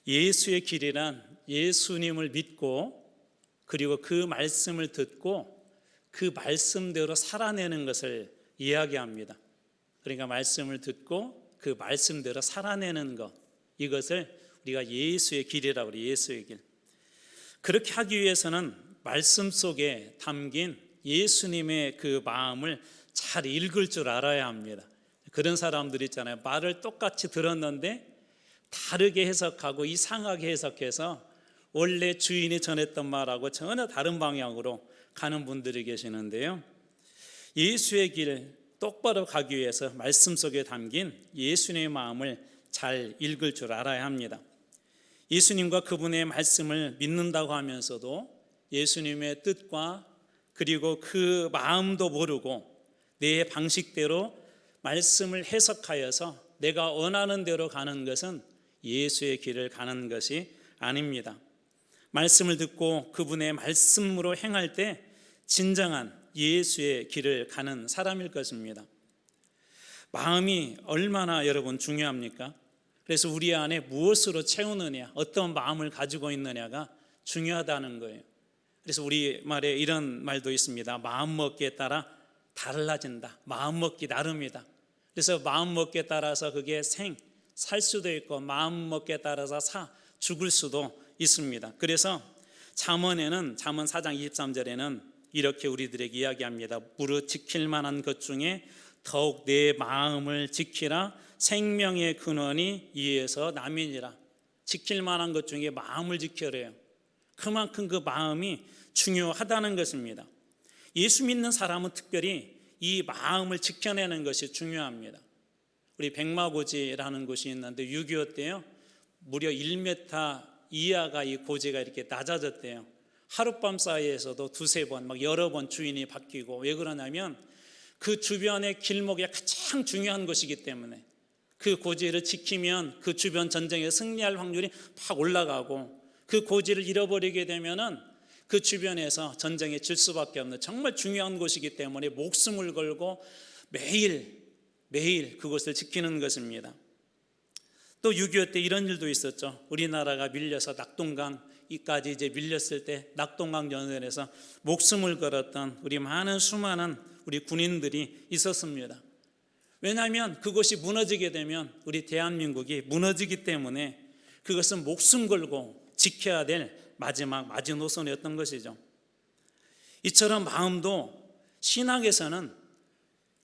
예수의 길이란 예수님을 믿고 그리고 그 말씀을 듣고 그 말씀대로 살아내는 것을 이야기합니다. 그러니까 말씀을 듣고 그 말씀대로 살아내는 것, 이것을 우리가 예수의 길이라고 그래요. 예수의 길. 그렇게 하기 위해서는 말씀 속에 담긴 예수님의 그 마음을 잘 읽을 줄 알아야 합니다. 그런 사람들 있잖아요. 말을 똑같이 들었는데 다르게 해석하고 이상하게 해석해서 원래 주인이 전했던 말하고 전혀 다른 방향으로 가는 분들이 계시는데요. 예수의 길 똑바로 가기 위해서 말씀 속에 담긴 예수님의 마음을 잘 읽을 줄 알아야 합니다. 예수님과 그분의 말씀을 믿는다고 하면서도 예수님의 뜻과 그리고 그 마음도 모르고 내 방식대로 말씀을 해석하여서 내가 원하는 대로 가는 것은 예수의 길을 가는 것이 아닙니다. 말씀을 듣고 그분의 말씀으로 행할 때 진정한 예수의 길을 가는 사람일 것입니다. 마음이 얼마나 여러분 중요합니까? 그래서 우리 안에 무엇으로 채우느냐, 어떤 마음을 가지고 있느냐가 중요하다는 거예요. 그래서 우리말에 이런 말도 있습니다. 마음먹기에 따라 달라진다. 마음먹기 나름이다. 그래서 마음먹기에 따라서 그게 살 수도 있고 마음먹기에 따라서 죽을 수도 있습니다. 그래서 잠언에는 잠언 4장 23절에는 이렇게 우리들에게 이야기합니다. 무릇 지킬 만한 것 중에 더욱 내 마음을 지키라. 생명의 근원이 이에서 남이니라. 지킬 만한 것 중에 마음을 지켜래요. 그만큼 그 마음이 중요하다는 것입니다. 예수 믿는 사람은 특별히 이 마음을 지켜내는 것이 중요합니다. 우리 백마고지라는 곳이 있는데 6.25 때요 무려 1m 이하가 이 고지가 이렇게 낮아졌대요. 하룻밤 사이에서도 두세 번, 막 여러 번 주인이 바뀌고, 왜 그러냐면 그 주변의 길목이 가장 중요한 것이기 때문에 그 고지를 지키면 그 주변 전쟁에 승리할 확률이 팍 올라가고, 그 고지를 잃어버리게 되면은 그 주변에서 전쟁에 질 수밖에 없는 정말 중요한 곳이기 때문에 목숨을 걸고 매일 그곳을 지키는 것입니다. 또 6.25 때 이런 일도 있었죠. 우리나라가 밀려서 낙동강까지 이제 밀렸을 때 낙동강 전선에서 목숨을 걸었던 우리 수많은 우리 군인들이 있었습니다. 왜냐하면 그것이 무너지게 되면 우리 대한민국이 무너지기 때문에 그것은 목숨 걸고 지켜야 될 마지막 마지노선이었던 것이죠. 이처럼 마음도 신앙에서는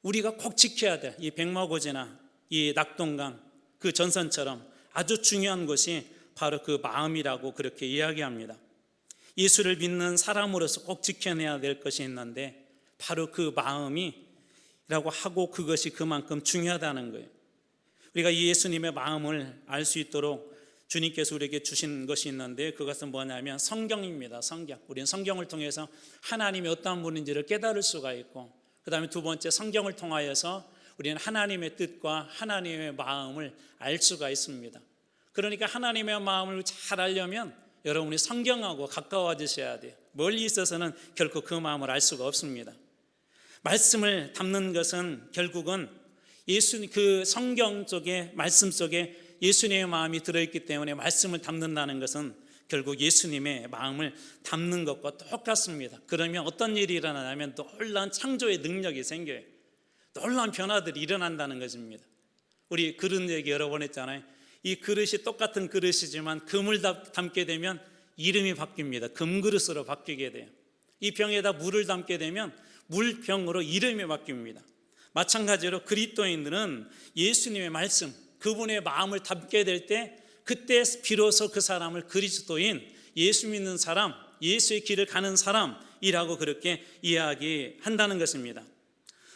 우리가 꼭 지켜야 될 이 백마고지나 이 낙동강 그 전선처럼 아주 중요한 것이 바로 그 마음이라고 그렇게 이야기합니다. 예수를 믿는 사람으로서 꼭 지켜내야 될 것이 있는데 바로 그 마음이라고 하고, 그것이 그만큼 중요하다는 거예요. 우리가 예수님의 마음을 알 수 있도록 주님께서 우리에게 주신 것이 있는데 그것은 뭐냐면 성경입니다. 성경. 우리는 성경을 통해서 하나님이 어떠한 분인지를 깨달을 수가 있고, 그 다음에 두 번째 성경을 통하여서 우리는 하나님의 뜻과 하나님의 마음을 알 수가 있습니다. 그러니까 하나님의 마음을 잘 알려면 여러분이 성경하고 가까워지셔야 돼요. 멀리 있어서는 결코 그 마음을 알 수가 없습니다. 말씀을 담는 것은 결국은 그 성경 속에, 말씀 속에 예수님의 마음이 들어있기 때문에 말씀을 담는다는 것은 결국 예수님의 마음을 담는 것과 똑같습니다. 그러면 어떤 일이 일어나냐면 놀라운 창조의 능력이 생겨요. 놀라운 변화들이 일어난다는 것입니다. 우리 그릇 얘기 여러 번 했잖아요. 이 그릇이 똑같은 그릇이지만 금을 담게 되면 이름이 바뀝니다. 금그릇으로 바뀌게 돼요. 이 병에다 물을 담게 되면 물병으로 이름이 바뀝니다. 마찬가지로 그리스도인들은 예수님의 말씀, 그분의 마음을 담게 될 때 그때 비로소 그 사람을 그리스도인, 예수 믿는 사람, 예수의 길을 가는 사람이라고 그렇게 이야기한다는 것입니다.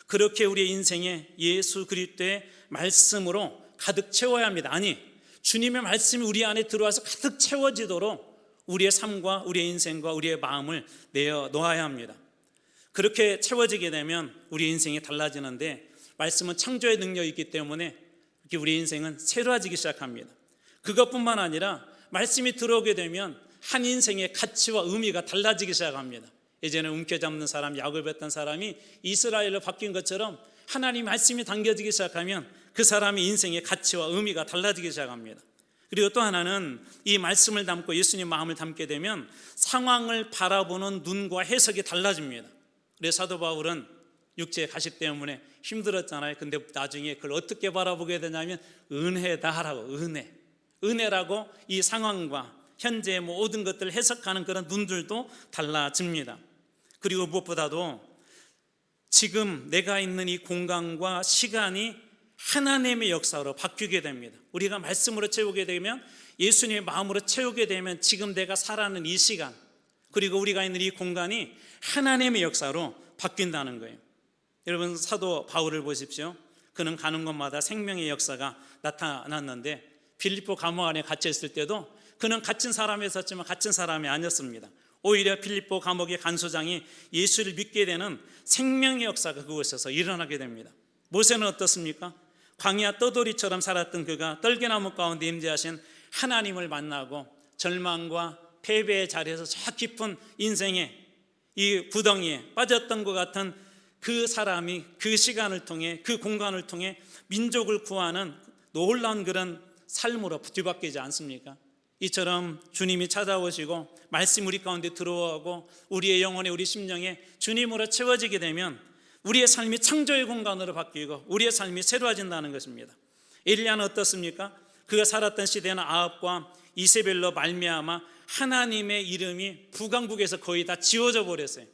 그렇게 우리의 인생에 예수 그리스도의 말씀으로 가득 채워야 합니다. 아니, 주님의 말씀이 우리 안에 들어와서 가득 채워지도록 우리의 삶과 우리의 인생과 우리의 마음을 내어 놓아야 합니다. 그렇게 채워지게 되면 우리 인생이 달라지는데, 말씀은 창조의 능력이 있기 때문에 이렇게 우리 인생은 새로워지기 시작합니다. 그것뿐만 아니라 말씀이 들어오게 되면 한 인생의 가치와 의미가 달라지기 시작합니다. 예전에 움켜잡는 사람, 약을 뱉던 사람이 이스라엘로 바뀐 것처럼 하나님 말씀이 담겨지기 시작하면 그 사람의 인생의 가치와 의미가 달라지기 시작합니다. 그리고 또 하나는 이 말씀을 담고 예수님 마음을 담게 되면 상황을 바라보는 눈과 해석이 달라집니다. 그래서 사도 바울은 육체의 가식 때문에 힘들었잖아요. 근데 나중에 그걸 어떻게 바라보게 되냐면 은혜다라고, 은혜라고 이 상황과 현재의 모든 것들을 해석하는 그런 눈들도 달라집니다. 그리고 무엇보다도 지금 내가 있는 이 공간과 시간이 하나님의 역사로 바뀌게 됩니다. 우리가 말씀으로 채우게 되면, 예수님의 마음으로 채우게 되면 지금 내가 살아가는 이 시간, 그리고 우리가 있는 이 공간이 하나님의 역사로 바뀐다는 거예요. 여러분, 사도 바울을 보십시오. 그는 가는 곳마다 생명의 역사가 나타났는데 빌립보 감옥 안에 갇혀 있을 때도 그는 갇힌 사람이었지만 갇힌 사람이 아니었습니다. 오히려 빌립보 감옥의 간소장이 예수를 믿게 되는 생명의 역사가 그곳에서 일어나게 됩니다. 모세는 어떻습니까? 광야 떠돌이처럼 살았던 그가 떨기나무 가운데 임재하신 하나님을 만나고 절망과 패배의 자리에서 저 깊은 인생의 이 구덩이에 빠졌던 것 같은 그 사람이 그 시간을 통해, 그 공간을 통해 민족을 구하는 놀라운 그런 삶으로 뒤바뀌지 않습니까? 이처럼 주님이 찾아오시고 말씀 우리 가운데 들어오고 우리의 영혼에, 우리 심령에 주님으로 채워지게 되면 우리의 삶이 창조의 공간으로 바뀌고 우리의 삶이 새로워진다는 것입니다. 엘리야는 어떻습니까? 그가 살았던 시대는 아합과 이세벨로 말미암아 하나님의 이름이 북왕국에서 거의 다 지워져 버렸어요.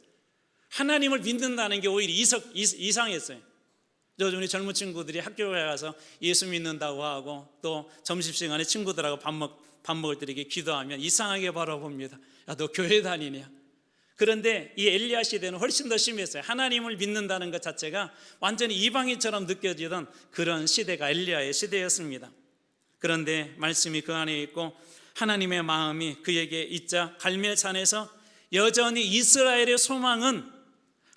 하나님을 믿는다는 게 오히려 이상했어요. 요즘 우리 젊은 친구들이 학교에 가서 예수 믿는다고 하고 또 점심시간에 친구들하고 밥 먹을 때 이렇게 기도하면 이상하게 바라봅니다. 야, 너 교회 다니냐? 그런데 이 엘리야 시대는 훨씬 더 심했어요. 하나님을 믿는다는 것 자체가 완전히 이방인처럼 느껴지던 그런 시대가 엘리야의 시대였습니다. 그런데 말씀이 그 안에 있고 하나님의 마음이 그에게 있자 갈멜산에서 여전히 이스라엘의 소망은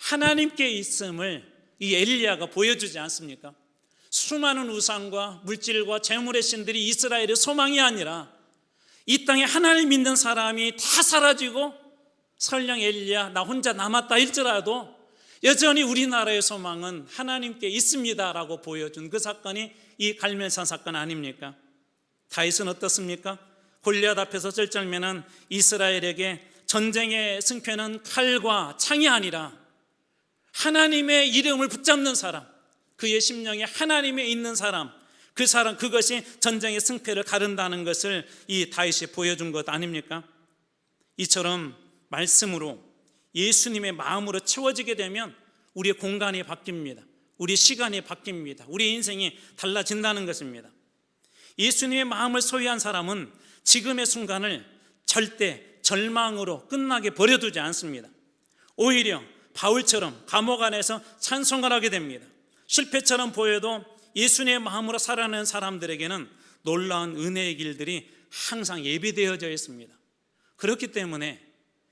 하나님께 있음을 이 엘리야가 보여주지 않습니까? 수많은 우상과 물질과 재물의 신들이 이스라엘의 소망이 아니라 이 땅에 하나님 믿는 사람이 다 사라지고 설령 엘리야 나 혼자 남았다 할지라도 여전히 우리나라의 소망은 하나님께 있습니다라고 보여준 그 사건이 이 갈멜산 사건 아닙니까? 다윗은 어떻습니까? 골리앗 앞에서 쩔쩔매는 이스라엘에게 전쟁의 승패는 칼과 창이 아니라 하나님의 이름을 붙잡는 사람, 그의 심령에 하나님이 있는 사람, 그것이 전쟁의 승패를 가른다는 것을 이 다윗이 보여준 것 아닙니까? 이처럼 말씀으로 예수님의 마음으로 채워지게 되면 우리의 공간이 바뀝니다. 우리 시간이 바뀝니다. 우리 인생이 달라진다는 것입니다. 예수님의 마음을 소유한 사람은 지금의 순간을 절대 절망으로 끝나게 버려두지 않습니다. 오히려 바울처럼 감옥 안에서 찬송을 하게 됩니다. 실패처럼 보여도 예수님의 마음으로 살아가는 사람들에게는 놀라운 은혜의 길들이 항상 예비되어져 있습니다. 그렇기 때문에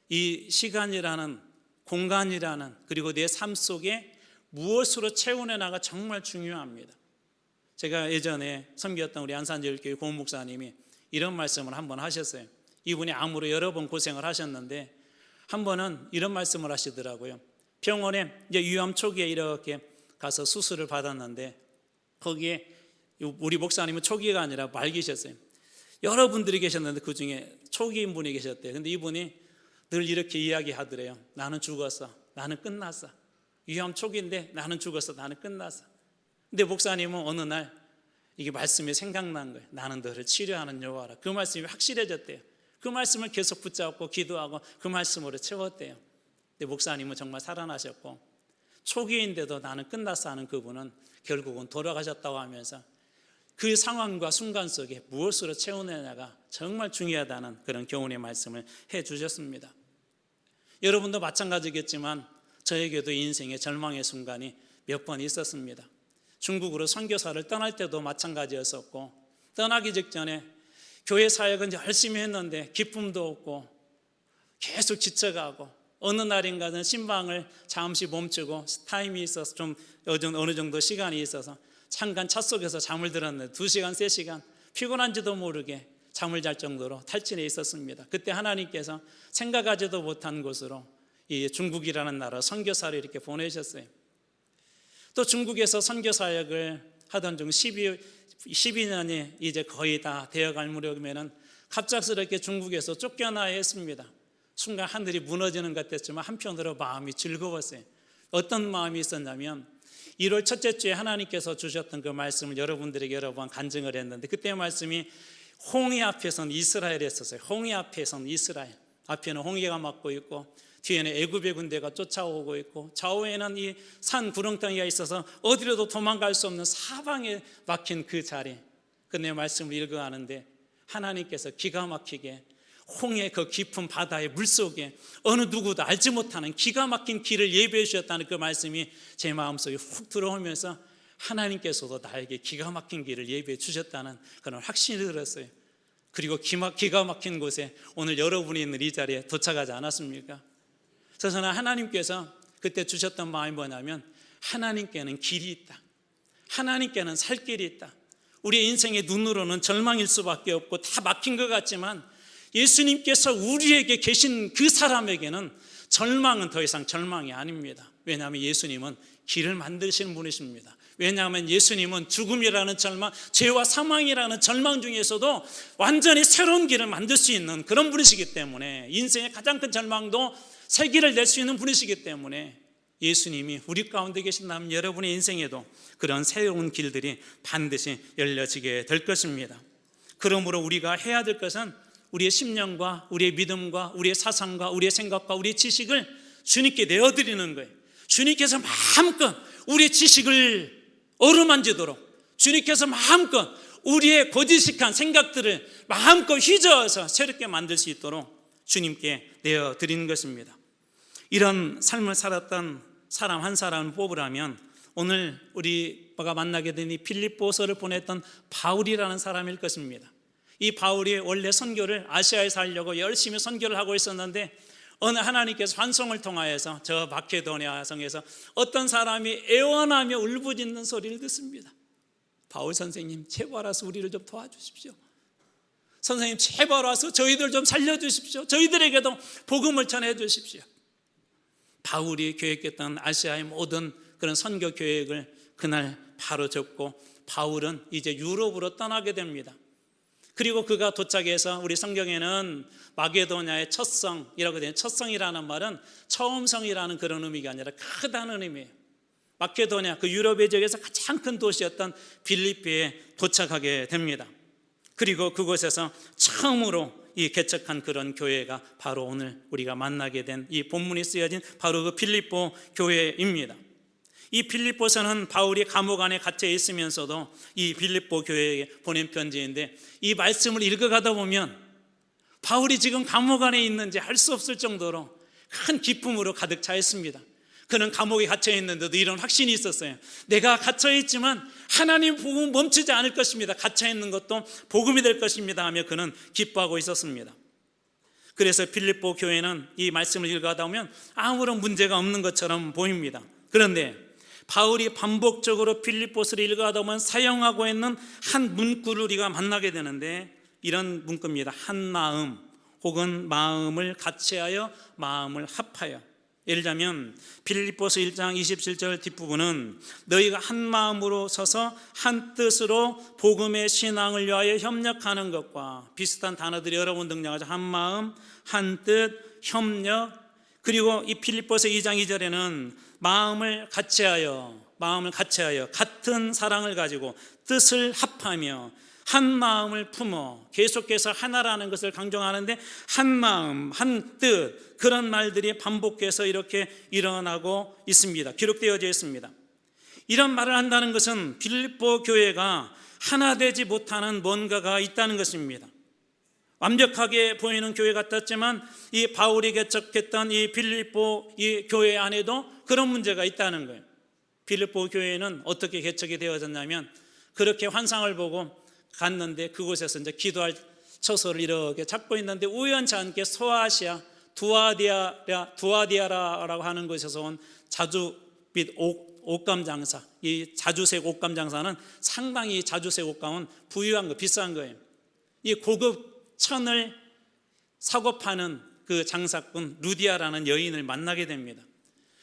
이 시간이라는 공간이라는 그리고 내 삶 속에 무엇으로 채워내나가 정말 중요합니다. 제가 예전에 섬겼던 우리 안산제일교회 고은 목사님이 이런 말씀을 한번 하셨어요. 이분이 암으로 여러 번 고생을 하셨는데 한 번은 이런 말씀을 하시더라고요. 병원에 이제 유암 초기에 이렇게 가서 수술을 받았는데 거기에 우리 목사님은 초기가 아니라 말기셨어요. 여러분들이 계셨는데 그 중에 초기인 분이 계셨대요. 근데 이분이 늘 이렇게 이야기하더래요. 나는 죽었어. 나는 끝났어. 유암 초기인데 나는 죽었어. 나는 끝났어. 근데 목사님은 어느 날 이게 말씀이 생각난 거예요. 나는 너를 치료하는 여호와라. 그 말씀이 확실해졌대요. 그 말씀을 계속 붙잡고 기도하고 그 말씀으로 채웠대요. 근데 목사님은 정말 살아나셨고 초기인데도 나는 끝났어 하는 그분은 결국은 돌아가셨다고 하면서 그 상황과 순간 속에 무엇으로 채우느냐가 정말 중요하다는 그런 교훈의 말씀을 해주셨습니다. 여러분도 마찬가지겠지만 저에게도 인생의 절망의 순간이 몇 번 있었습니다. 중국으로 선교사를 떠날 때도 마찬가지였었고 떠나기 직전에 교회 사역은 열심히 했는데 기쁨도 없고 계속 지쳐가고 어느 날인가는 신방을 잠시 멈추고 타임이 있어서 좀 어느 정도 시간이 있어서 잠깐 차 속에서 잠을 들었는데 2시간, 3시간 피곤한지도 모르게 잠을 잘 정도로 탈진해 있었습니다. 그때 하나님께서 생각하지도 못한 곳으로 이 중국이라는 나라 선교사를 이렇게 보내셨어요. 또 중국에서 선교 사역을 하던 중 12년이 이제 거의 다 되어갈 무렵이면은 갑작스럽게 중국에서 쫓겨나야 했습니다. 순간 하늘이 무너지는 것 같았지만 한편으로 마음이 즐거웠어요. 어떤 마음이 있었냐면 1월 첫째 주에 하나님께서 주셨던 그 말씀을 여러분들에게 여러 번 간증을 했는데, 그때 말씀이 홍해 앞에서는 이스라엘이었어요. 홍해 앞에서는 이스라엘, 앞에는 홍해가 막고 있고 뒤에는 애굽의 군대가 쫓아오고 있고 좌우에는 이 산 구렁텅이가 있어서 어디로도 도망갈 수 없는 사방에 막힌 그 자리, 그 내 말씀을 읽어가는데 하나님께서 기가 막히게 홍해 그 깊은 바다의 물속에 어느 누구도 알지 못하는 기가 막힌 길을 예배해 주셨다는 그 말씀이 제 마음속에 훅 들어오면서 하나님께서도 나에게 기가 막힌 길을 예배해 주셨다는 그런 확신이 들었어요. 그리고 기가 막힌 곳에 오늘 여러분이 있는 이 자리에 도착하지 않았습니까? 그래서 저는 하나님께서 그때 주셨던 마음이 뭐냐면, 하나님께는 길이 있다, 하나님께는 살 길이 있다. 우리의 인생의 눈으로는 절망일 수밖에 없고 다 막힌 것 같지만 예수님께서 우리에게 계신 그 사람에게는 절망은 더 이상 절망이 아닙니다. 왜냐하면 예수님은 길을 만드시는 분이십니다. 왜냐하면 예수님은 죽음이라는 절망, 죄와 사망이라는 절망 중에서도 완전히 새로운 길을 만들 수 있는 그런 분이시기 때문에, 인생의 가장 큰 절망도 새 길을 낼 수 있는 분이시기 때문에 예수님이 우리 가운데 계신다면 여러분의 인생에도 그런 새로운 길들이 반드시 열려지게 될 것입니다. 그러므로 우리가 해야 될 것은 우리의 심령과 우리의 믿음과 우리의 사상과 우리의 생각과 우리의 지식을 주님께 내어드리는 거예요. 주님께서 마음껏 우리의 지식을 어루만지도록, 주님께서 마음껏 우리의 고지식한 생각들을 마음껏 휘저어서 새롭게 만들 수 있도록 주님께 내어드리는 것입니다. 이런 삶을 살았던 사람 한 사람을 뽑으라면 오늘 우리가 만나게 된 이 빌립보서를 보냈던 바울이라는 사람일 것입니다. 이 바울이 원래 선교를 아시아에 살려고 열심히 선교를 하고 있었는데, 어느 하나님께서 환송을 통하여서 저 마케도니아 성에서 어떤 사람이 애원하며 울부짖는 소리를 듣습니다. 바울 선생님, 제발 와서 우리를 좀 도와주십시오. 선생님, 제발 와서 저희들 좀 살려주십시오. 저희들에게도 복음을 전해주십시오. 바울이 계획했던 아시아의 모든 그런 선교 계획을 그날 바로 접고 바울은 이제 유럽으로 떠나게 됩니다. 그리고 그가 도착해서 우리 성경에는 마게도냐의 첫 성이라고 되는, 첫 성이라는 말은 처음 성이라는 그런 의미가 아니라 크다는 의미예요. 마케도냐, 그 유럽의 지역에서 가장 큰 도시였던 빌립비에 도착하게 됩니다. 그리고 그곳에서 처음으로 이 개척한 그런 교회가 바로 오늘 우리가 만나게 된 이 본문이 쓰여진 바로 그 빌립보 교회입니다. 이 빌립보서는 바울이 감옥 안에 갇혀 있으면서도 이 빌립보 교회에 보낸 편지인데, 이 말씀을 읽어가다 보면 바울이 지금 감옥 안에 있는지 알 수 없을 정도로 큰 기쁨으로 가득 차 있습니다. 그는 감옥에 갇혀 있는데도 이런 확신이 있었어요. 내가 갇혀 있지만 하나님 복음은 멈추지 않을 것입니다. 갇혀 있는 것도 복음이 될 것입니다 하며 그는 기뻐하고 있었습니다. 그래서 빌립보 교회는 이 말씀을 읽어가다 보면 아무런 문제가 없는 것처럼 보입니다. 그런데 바울이 반복적으로 빌립보서를 읽어가다 보면 사용하고 있는 한 문구를 우리가 만나게 되는데, 이런 문구입니다. 한 마음, 혹은 마음을 같이하여, 마음을 합하여. 예를 들자면 빌립보서 1장 27절 뒷부분은 너희가 한 마음으로 서서 한 뜻으로 복음의 신앙을 위하여 협력하는 것과 비슷한 단어들이 여러 번 등장하죠. 한 마음, 한 뜻, 협력. 그리고 이 빌립보서 2장 2절에는 마음을 같이하여 같은 사랑을 가지고 뜻을 합하며 한 마음을 품어, 계속해서 하나라는 것을 강조하는데 한 마음, 한 뜻, 그런 말들이 반복해서 이렇게 일어나고 있습니다. 기록되어져 있습니다. 이런 말을 한다는 것은 빌립보 교회가 하나 되지 못하는 뭔가가 있다는 것입니다. 완벽하게 보이는 교회 같았지만 이 바울이 개척했던 이 빌립보 이 교회 안에도 그런 문제가 있다는 거예요. 빌립보 교회는 어떻게 개척이 되어졌냐면, 그렇게 환상을 보고 갔는데 그곳에서 이제 기도할 처소를 이렇게 찾고 있는데 우연치 않게 소아시아 두아디아라라고 하는 곳에서 온 자주빛 옷감 장사, 이 자주색 옷감 장사는 상당히 자주색 옷감은 부유한 거, 비싼 거예요. 이 고급 천을 사고 파는 그 장사꾼 루디아라는 여인을 만나게 됩니다.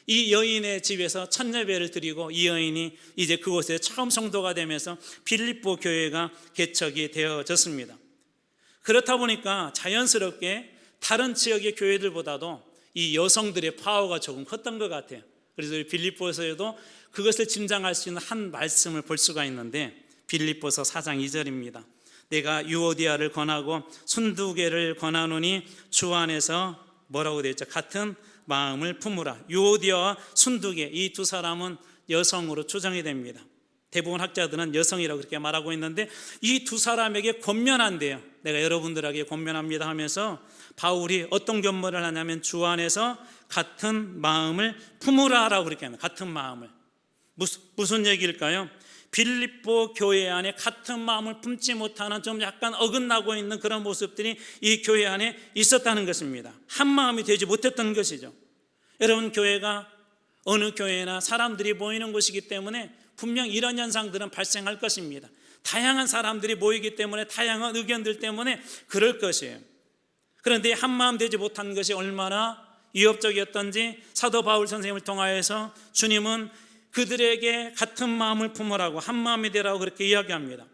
이 여인의 집에서 첫 예배를 드리고 이 여인이 이제 그곳에 처음 성도가 되면서 빌립보 교회가 개척이 되어졌습니다. 그렇다 보니까 자연스럽게 다른 지역의 교회들보다도 이 여성들의 파워가 조금 컸던 것 같아요. 그래서 빌립보서에도 그것을 짐작할 수 있는 한 말씀을 볼 수가 있는데, 빌립보서 4장 2절입니다. 내가 유오디아를 권하고 순두개를 권하노니 주 안에서 뭐라고 되어 있죠? 같은 마음을 품으라. 유오디아와 순두개, 이 두 사람은 여성으로 추정이 됩니다. 대부분 학자들은 여성이라고 그렇게 말하고 있는데, 이 두 사람에게 권면한대요. 내가 여러분들에게 권면합니다 하면서 바울이 어떤 권면을 하냐면 주 안에서 같은 마음을 품으라라고 그렇게 합니다. 같은 마음을. 무슨 얘기일까요? 빌립보 교회 안에 같은 마음을 품지 못하는 좀 약간 어긋나고 있는 그런 모습들이 이 교회 안에 있었다는 것입니다. 한 마음이 되지 못했던 것이죠. 여러분, 교회가 어느 교회나 사람들이 모이는 곳이기 때문에 분명 이런 현상들은 발생할 것입니다. 다양한 사람들이 모이기 때문에 다양한 의견들 때문에 그럴 것이에요. 그런데 한 마음 되지 못한 것이 얼마나 위협적이었던지 사도 바울 선생님을 통하여서 주님은 그들에게 같은 마음을 품으라고, 한 마음이 되라고 그렇게 이야기합니다.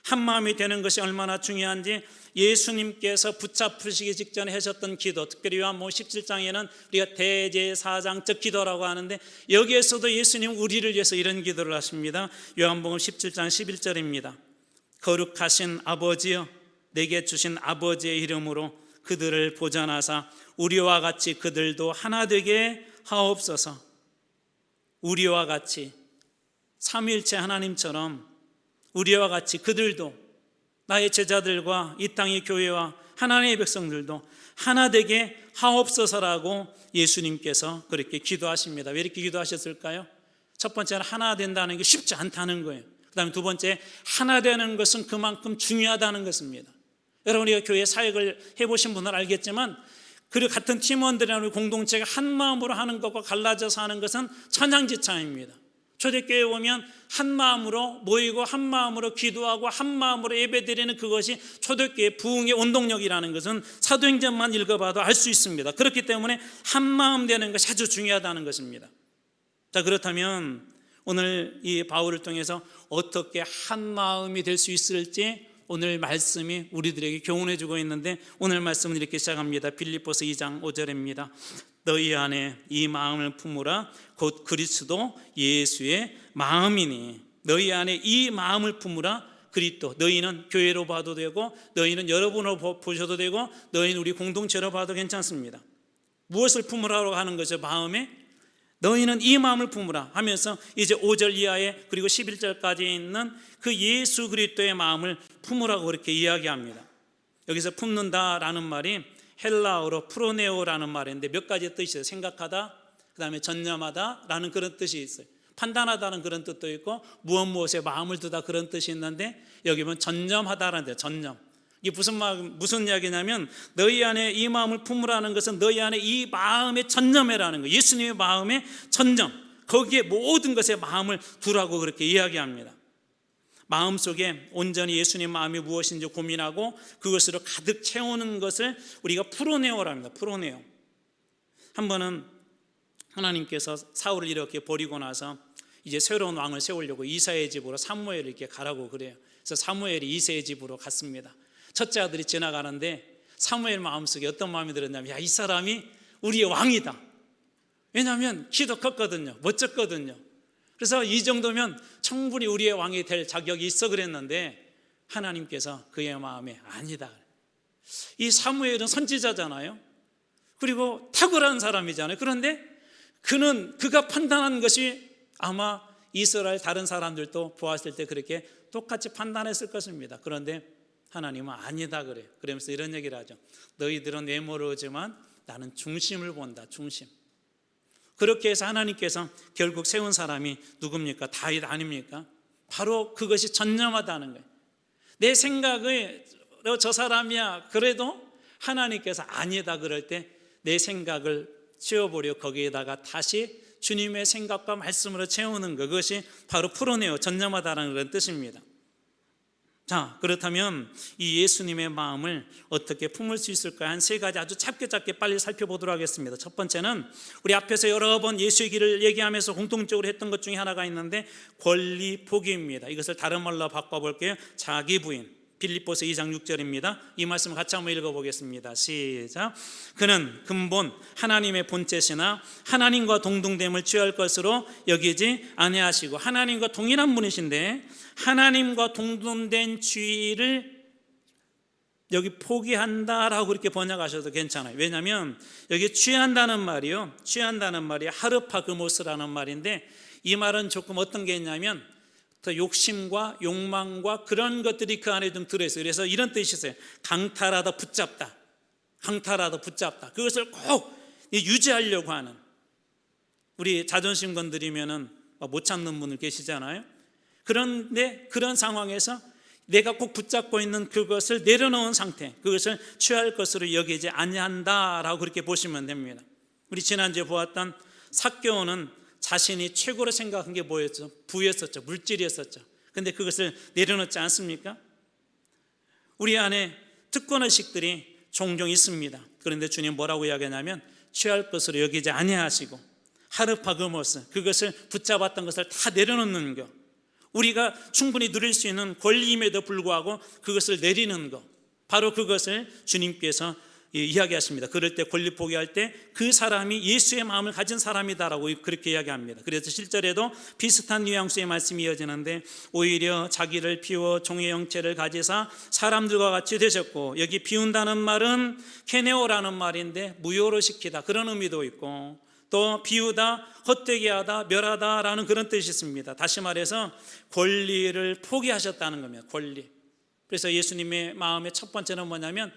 한 마음이 되는 것이 얼마나 중요한지 예수님께서 붙잡히시기 직전에 하셨던 기도, 특별히 요한복음 17장에는 우리가 대제사장적 기도라고 하는데, 여기에서도 예수님 우리를 위해서 이런 기도를 하십니다. 요한복음 17장 11절입니다. 거룩하신 아버지여, 내게 주신 아버지의 이름으로 그들을 보전하사 우리와 같이 그들도 하나 되게 하옵소서. 우리와 같이 삼위일체 하나님처럼 우리와 같이 그들도, 나의 제자들과 이 땅의 교회와 하나님의 백성들도 하나 되게 하옵소서라고 예수님께서 그렇게 기도하십니다. 왜 이렇게 기도하셨을까요? 첫 번째는 하나 된다는 게 쉽지 않다는 거예요. 그 다음에 두 번째, 하나 되는 것은 그만큼 중요하다는 것입니다. 여러분, 우리가 교회 사역을 해보신 분은 알겠지만 그 같은 팀원들이나 공동체가 한 마음으로 하는 것과 갈라져서 하는 것은 천양지차입니다. 초대교회에 오면 한 마음으로 모이고 한 마음으로 기도하고 한 마음으로 예배드리는 그것이 초대교회 부흥의 원동력이라는 것은 사도행전만 읽어봐도 알 수 있습니다. 그렇기 때문에 한 마음 되는 것이 아주 중요하다는 것입니다. 자, 그렇다면 오늘 이 바울을 통해서 어떻게 한 마음이 될 수 있을지 오늘 말씀이 우리들에게 교훈해 주고 있는데, 오늘 말씀은 이렇게 시작합니다. 빌립보서 2장 5절입니다. 너희 안에 이 마음을 품으라. 곧 그리스도 예수의 마음이니. 너희 안에 이 마음을 품으라. 그리스도, 너희는 교회로 봐도 되고, 너희는 여러분으로 보셔도 되고, 너희는 우리 공동체로 봐도 괜찮습니다. 무엇을 품으라고 하는 거죠? 마음에 너희는 이 마음을 품으라 하면서 이제 5절 이하에 그리고 11절까지 있는 그 예수 그리스도의 마음을 품으라고 그렇게 이야기합니다. 여기서 품는다라는 말이 헬라어로 프로네오라는 말인데 몇 가지 뜻이 있어요. 생각하다, 그 다음에 전념하다라는 그런 뜻이 있어요. 판단하다는 그런 뜻도 있고 무엇에 마음을 두다 그런 뜻이 있는데, 여기 보면 전념하다라는 뜻, 전념. 이게 무슨 이야기냐면 너희 안에 이 마음을 품으라는 것은 너희 안에 이 마음의 전념해라는 거예요. 예수님의 마음의 전념, 거기에 모든 것에 마음을 두라고 그렇게 이야기합니다. 마음속에 온전히 예수님 마음이 무엇인지 고민하고 그것으로 가득 채우는 것을 우리가 프로네오라 합니다. 프로네오. 한 번은 하나님께서 사울을 이렇게 버리고 나서 이제 새로운 왕을 세우려고 이사의 집으로 사무엘을 이렇게 가라고 그래요. 그래서 사무엘이 이사의 집으로 갔습니다. 첫째 아들이 지나가는데 사무엘 마음속에 어떤 마음이 들었냐면, 야, 이 사람이 우리의 왕이다. 왜냐하면 키도 컸거든요. 멋졌거든요. 그래서 이 정도면 충분히 우리의 왕이 될 자격이 있어 그랬는데, 하나님께서 그의 마음에 아니다. 이 사무엘은 선지자잖아요. 그리고 탁월한 사람이잖아요. 그런데 그가 판단한 것이 아마 이스라엘 다른 사람들도 보았을 때 그렇게 똑같이 판단했을 것입니다. 그런데 하나님은 아니다 그래요. 그러면서 이런 얘기를 하죠. 너희들은 외모를 보지만 나는 중심을 본다. 중심. 그렇게 해서 하나님께서 결국 세운 사람이 누굽니까? 다윗 아닙니까? 바로 그것이 전념하다는 거예요. 내 생각을 저 사람이야 그래도 하나님께서 아니다 그럴 때 내 생각을 채워보려 거기에다가 다시 주님의 생각과 말씀으로 채우는 것, 그것이 바로 프로네오, 전념하다는 그런 뜻입니다. 자, 그렇다면 이 예수님의 마음을 어떻게 품을 수 있을까? 한 세 가지 아주 짧게 빨리 살펴보도록 하겠습니다. 첫 번째는 우리 앞에서 여러 번 예수의 길을 얘기하면서 공통적으로 했던 것 중에 하나가 있는데 권리 포기입니다. 이것을 다른 말로 바꿔볼게요. 자기 부인. 빌립보서 2장 6절입니다. 이 말씀 같이 한번 읽어보겠습니다. 시작. 그는 근본 하나님의 본체시나 하나님과 동등됨을 취할 것으로 여기지 아니하시고, 하나님과 동일한 분이신데 하나님과 동등된 지위를 여기 포기한다라고 그렇게 번역하셔도 괜찮아요. 왜냐하면 여기 취한다는 말이 하르파그모스라는 말인데, 이 말은 조금 어떤 게 있냐면 더 욕심과 욕망과 그런 것들이 그 안에 좀 들어있어요. 그래서 이런 뜻이 있어요. 강탈하다, 붙잡다. 그것을 꼭 유지하려고 하는, 우리 자존심 건드리면은 못 참는 분들 계시잖아요. 그런데 그런 상황에서 내가 꼭 붙잡고 있는 그것을 내려놓은 상태, 그것을 취할 것으로 여기지 아니한다라고 그렇게 보시면 됩니다. 우리 지난주에 보았던 삭개오는 자신이 최고로 생각한 게 뭐였죠? 부였었죠. 물질이었었죠. 근데 그것을 내려놓지 않습니까? 우리 안에 특권의식들이 종종 있습니다. 그런데 주님 뭐라고 이야기하냐면 취할 것으로 여기지 아니하시고 하르파그모스, 그것을 붙잡았던 것을 다 내려놓는 것, 우리가 충분히 누릴 수 있는 권리임에도 불구하고 그것을 내리는 것, 바로 그것을 주님께서 이야기하십니다. 그럴 때 권리 포기할 때 그 사람이 예수의 마음을 가진 사람이다라고 그렇게 이야기합니다. 그래서 실절에도 비슷한 뉘앙스의 말씀이 이어지는데, 오히려 자기를 비워 종의 형체를 가지사 사람들과 같이 되셨고, 여기 비운다는 말은 케네오라는 말인데 무효로 시키다, 그런 의미도 있고, 또 비우다, 헛되게 하다, 멸하다라는 그런 뜻이 있습니다. 다시 말해서 권리를 포기하셨다는 겁니다. 권리. 그래서 예수님의 마음의 첫 번째는 뭐냐면,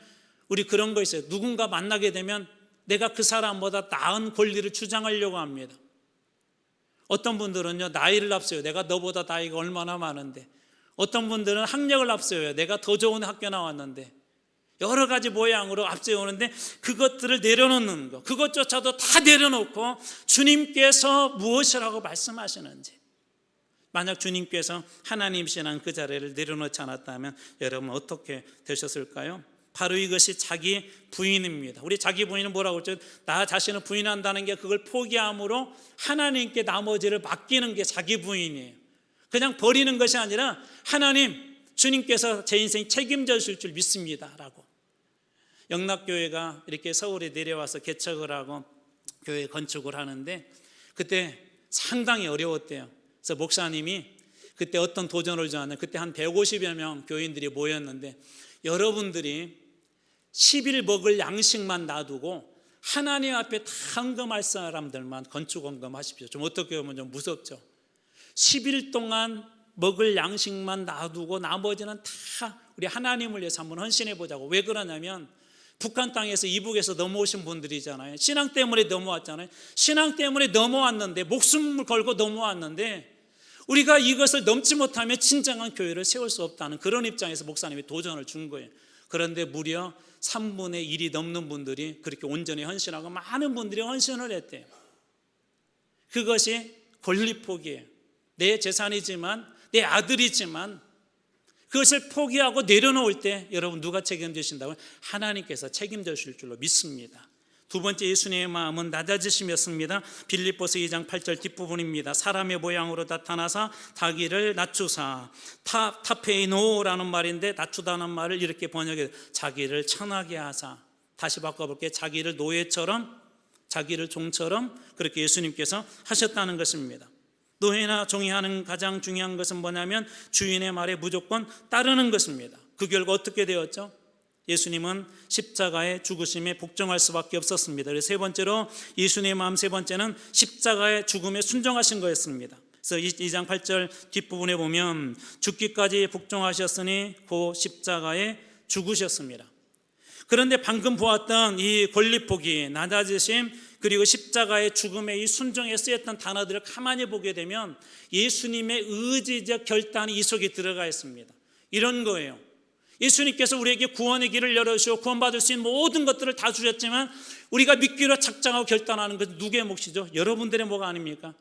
우리 그런 거 있어요. 누군가 만나게 되면 내가 그 사람보다 나은 권리를 주장하려고 합니다. 어떤 분들은요, 나이를 앞서요. 내가 너보다 나이가 얼마나 많은데. 어떤 분들은 학력을 앞서요. 내가 더 좋은 학교 나왔는데. 여러 가지 모양으로 앞세우는데, 그것들을 내려놓는 것, 그것조차도 다 내려놓고 주님께서 무엇이라고 말씀하시는지, 만약 주님께서 하나님이시라는 그 자리를 내려놓지 않았다면 여러분 어떻게 되셨을까요? 바로 이것이 자기 부인입니다. 우리 자기 부인은 뭐라고 했죠? 나 자신을 부인한다는 게 그걸 포기함으로 하나님께 나머지를 맡기는 게 자기 부인이에요. 그냥 버리는 것이 아니라 하나님, 주님께서 제 인생 책임져 주실 줄 믿습니다 라고. 영락교회가 이렇게 서울에 내려와서 개척을 하고 교회 건축을 하는데, 그때 상당히 어려웠대요. 그래서 목사님이 그때 어떤 도전을 주었냐면, 그때 한 150여 명 교인들이 모였는데, 여러분들이 10일 먹을 양식만 놔두고 하나님 앞에 다 헌금할 사람들만 건축 헌금하십시오. 좀 어떻게 보면 좀 무섭죠. 10일 동안 먹을 양식만 놔두고 나머지는 다 우리 하나님을 위해서 한번 헌신해 보자고. 왜 그러냐면 북한 땅에서 이북에서 넘어오신 분들이잖아요. 신앙 때문에 넘어왔잖아요. 신앙 때문에 넘어왔는데, 목숨을 걸고 넘어왔는데, 우리가 이것을 넘지 못하면 진정한 교회를 세울 수 없다는 그런 입장에서 목사님이 도전을 준 거예요. 그런데 무려 3분의 1이 넘는 분들이 그렇게 온전히 헌신하고 많은 분들이 헌신을 했대요. 그것이 권리 포기예요. 내 재산이지만, 내 아들이지만 그것을 포기하고 내려놓을 때 여러분 누가 책임지신다고요? 하나님께서 책임져 주실 줄로 믿습니다. 두 번째 예수님의 마음은 낮아지심이었습니다. 빌립보서 2장 8절 뒷부분입니다. 사람의 모양으로 나타나사 자기를 낮추사, 타페이노라는 말인데 낮추다는 말을 이렇게 번역해서 자기를 천하게 하사. 다시 바꿔볼게요. 자기를 노예처럼, 자기를 종처럼 그렇게 예수님께서 하셨다는 것입니다. 노예나 종이 하는 가장 중요한 것은 뭐냐면 주인의 말에 무조건 따르는 것입니다. 그 결과 어떻게 되었죠? 예수님은 십자가의 죽으심에 복종할 수밖에 없었습니다. 그래서 세 번째로 예수님의 마음 세 번째는 십자가의 죽음에 순종하신 거였습니다. 그래서 2장 8절 뒷부분에 보면 죽기까지 복종하셨으니 그 십자가에 죽으셨습니다. 그런데 방금 보았던 이 권리 포기, 낮아지심, 그리고 십자가의 죽음에 이 순종에 쓰였던 단어들을 가만히 보게 되면 예수님의 의지적 결단이 이 속에 들어가 있습니다. 이런 거예요. 예수님께서 우리에게 구원의 길을 열어주시고 구원받을 수 있는 모든 것들을 다 주셨지만 우리가 믿기로 작정하고 결단하는 것은 누구의 몫이죠? 여러분들의 몫 아닙니까?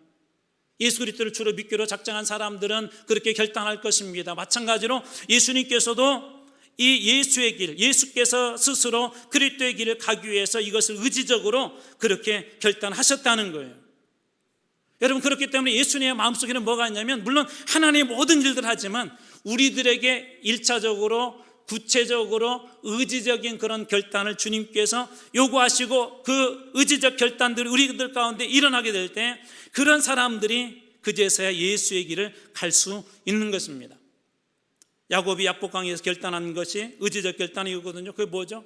예수 그리스도를 주로 믿기로 작정한 사람들은 그렇게 결단할 것입니다. 마찬가지로 예수님께서도 이 예수의 길, 예수께서 스스로 그리스도의 길을 가기 위해서 이것을 의지적으로 그렇게 결단하셨다는 거예요. 여러분, 그렇기 때문에 예수님의 마음속에는 뭐가 있냐면, 물론 하나님의 모든 일들을 하지만 우리들에게 1차적으로 구체적으로 의지적인 그런 결단을 주님께서 요구하시고 그 의지적 결단들이 우리들 가운데 일어나게 될 때 그런 사람들이 그제서야 예수의 길을 갈 수 있는 것입니다. 야곱이 야복강에서 결단한 것이 의지적 결단이거든요. 그게 뭐죠?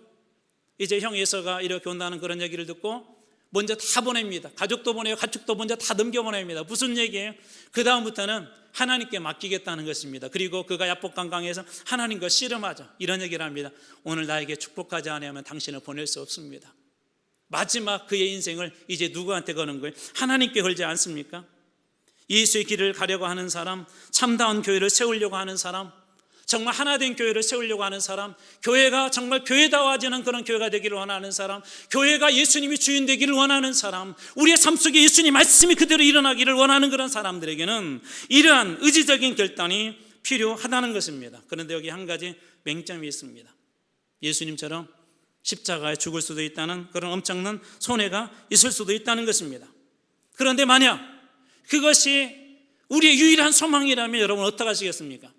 이제 형 에서가 이렇게 온다는 그런 얘기를 듣고 먼저 다 보냅니다. 가족도 보내요. 가축도 먼저 다 넘겨보냅니다. 무슨 얘기예요? 그 다음부터는 하나님께 맡기겠다는 것입니다. 그리고 그가 야복강강에서 하나님과 씨름하자 이런 얘기를 합니다. 오늘 나에게 축복하지 않으면 당신을 보낼 수 없습니다. 마지막 그의 인생을 이제 누구한테 거는 거예요? 하나님께 걸지 않습니까? 예수의 길을 가려고 하는 사람, 참다운 교회를 세우려고 하는 사람, 정말 하나된 교회를 세우려고 하는 사람, 교회가 정말 교회다워지는 그런 교회가 되기를 원하는 사람, 교회가 예수님이 주인 되기를 원하는 사람, 우리의 삶 속에 예수님 말씀이 그대로 일어나기를 원하는 그런 사람들에게는 이러한 의지적인 결단이 필요하다는 것입니다. 그런데 여기 한 가지 맹점이 있습니다. 예수님처럼 십자가에 죽을 수도 있다는 그런 엄청난 손해가 있을 수도 있다는 것입니다. 그런데 만약 그것이 우리의 유일한 소망이라면 여러분 어떻게 하시겠습니까?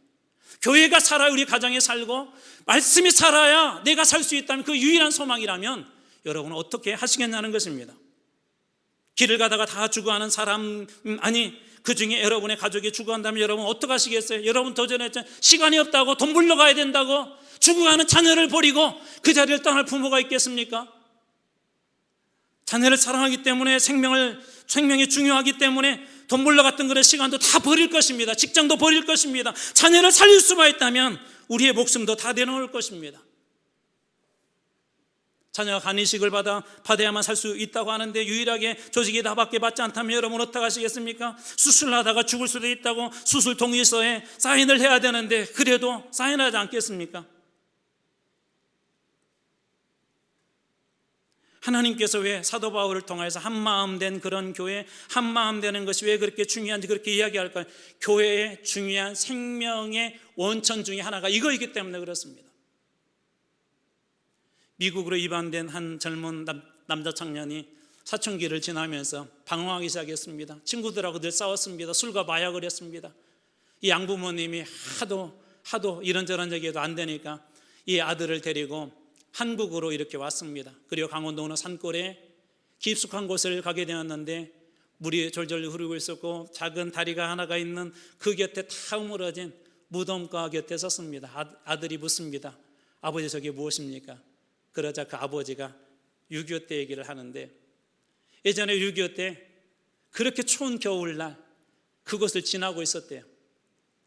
교회가 살아야 우리 가정에 살고 말씀이 살아야 내가 살 수 있다면 그 유일한 소망이라면 여러분은 어떻게 하시겠냐는 것입니다. 길을 가다가 다 죽어가는 사람, 아니 그 중에 여러분의 가족이 죽어간다면 여러분 어떻게 하시겠어요? 여러분 도전에 시간이 없다고 돈 벌러 가야 된다고 죽어가는 자녀를 버리고 그 자리를 떠날 부모가 있겠습니까? 자녀를 사랑하기 때문에 생명이 중요하기 때문에 돈 벌러 갔던 그런 시간도 다 버릴 것입니다. 직장도 버릴 것입니다. 자녀를 살릴 수만 있다면 우리의 목숨도 다 내놓을 것입니다. 자녀가 간이식을 받아야만 살 수 있다고 하는데 유일하게 조직이 나밖에 받지 않다면 여러분 어떻게 하시겠습니까? 수술을 하다가 죽을 수도 있다고 수술 동의서에 사인을 해야 되는데 그래도 사인하지 않겠습니까? 하나님께서 왜 사도 바울을 통해서 한마음 된 그런 교회, 한마음 되는 것이 왜 그렇게 중요한지 그렇게 이야기할까요? 교회의 중요한 생명의 원천 중에 하나가 이거이기 때문에 그렇습니다. 미국으로 이반된 한 젊은 남자 청년이 사춘기를 지나면서 방황하기 시작했습니다. 친구들하고 늘 싸웠습니다. 술과 마약을 했습니다. 이 양부모님이 하도 이런저런 얘기해도 안 되니까 이 아들을 데리고 한국으로 이렇게 왔습니다. 그리고 강원도 어느 산골에 깊숙한 곳을 가게 되었는데 물이 졸졸 흐르고 있었고 작은 다리가 하나가 있는 그 곁에 다 우물어진 무덤가 곁에 섰습니다. 아들이 묻습니다. 아버지 저게 무엇입니까? 그러자 그 아버지가 6.25 때 얘기를 하는데 예전에 6.25 때 그렇게 추운 겨울날 그곳을 지나고 있었대요.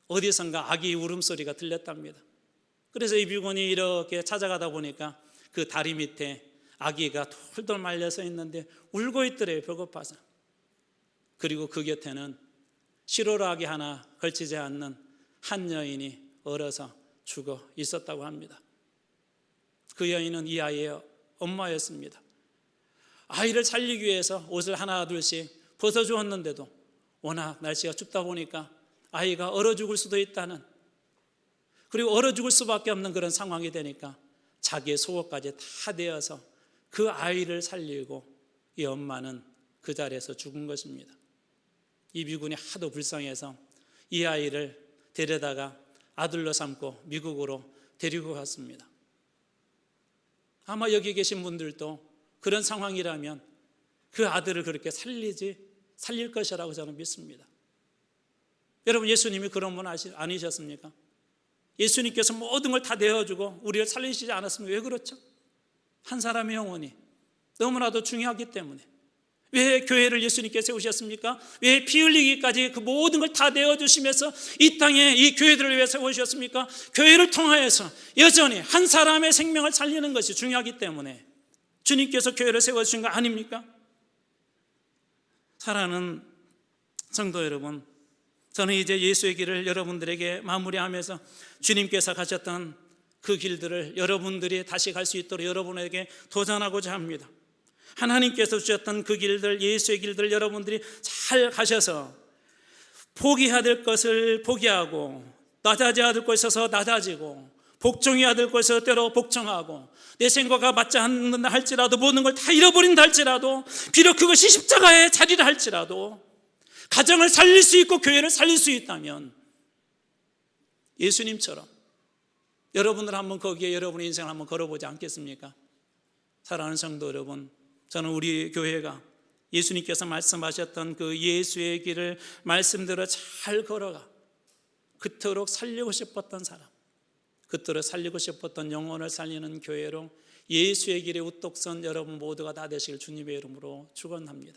어디선가 아기 울음소리가 들렸답니다. 그래서 이 비군이 이렇게 찾아가다 보니까 그 다리 밑에 아기가 돌돌 말려서 있는데 울고 있더래요. 배고파서. 그리고 그 곁에는 시로라기 하나 걸치지 않는 한 여인이 얼어서 죽어 있었다고 합니다. 그 여인은 이 아이의 엄마였습니다. 아이를 살리기 위해서 옷을 하나 둘씩 벗어주었는데도 워낙 날씨가 춥다 보니까 아이가 얼어 죽을 수도 있다는, 그리고 얼어 죽을 수밖에 없는 그런 상황이 되니까 자기의 속옷까지 다 되어서 그 아이를 살리고 이 엄마는 그 자리에서 죽은 것입니다. 이 미군이 하도 불쌍해서 이 아이를 데려다가 아들로 삼고 미국으로 데리고 갔습니다. 아마 여기 계신 분들도 그런 상황이라면 그 아들을 그렇게 살릴 것이라고 저는 믿습니다. 여러분, 예수님이 그런 분 아니셨습니까? 예수님께서 모든 걸 다 내어주고 우리를 살리시지 않았습니까? 왜 그렇죠? 한 사람의 영혼이 너무나도 중요하기 때문에. 왜 교회를 예수님께 세우셨습니까? 왜 피 흘리기까지 그 모든 걸 다 내어주시면서 이 땅에 이 교회들을 위해 세우셨습니까? 교회를 통하여서 여전히 한 사람의 생명을 살리는 것이 중요하기 때문에 주님께서 교회를 세워주신 거 아닙니까? 사랑하는 성도 여러분, 저는 이제 예수의 길을 여러분들에게 마무리하면서 주님께서 가셨던 그 길들을 여러분들이 다시 갈 수 있도록 여러분에게 도전하고자 합니다. 하나님께서 주셨던 그 길들, 예수의 길들을 여러분들이 잘 가셔서 포기해야 될 것을 포기하고 낮아져야 될 것에서 낮아지고 복종해야 될 것에서 때로 복종하고 내 생각과 맞지 않는다 할지라도 모든 걸 다 잃어버린다 할지라도 비록 그것이 십자가의 자리라 할지라도 가정을 살릴 수 있고 교회를 살릴 수 있다면 예수님처럼 여러분들 한번 거기에 여러분의 인생을 한번 걸어보지 않겠습니까? 사랑하는 성도 여러분, 저는 우리 교회가 예수님께서 말씀하셨던 그 예수의 길을 말씀대로 잘 걸어가 그토록 살리고 싶었던 사람, 그토록 살리고 싶었던 영혼을 살리는 교회로 예수의 길에 우뚝 선 여러분 모두가 다 되시길 주님의 이름으로 축원합니다.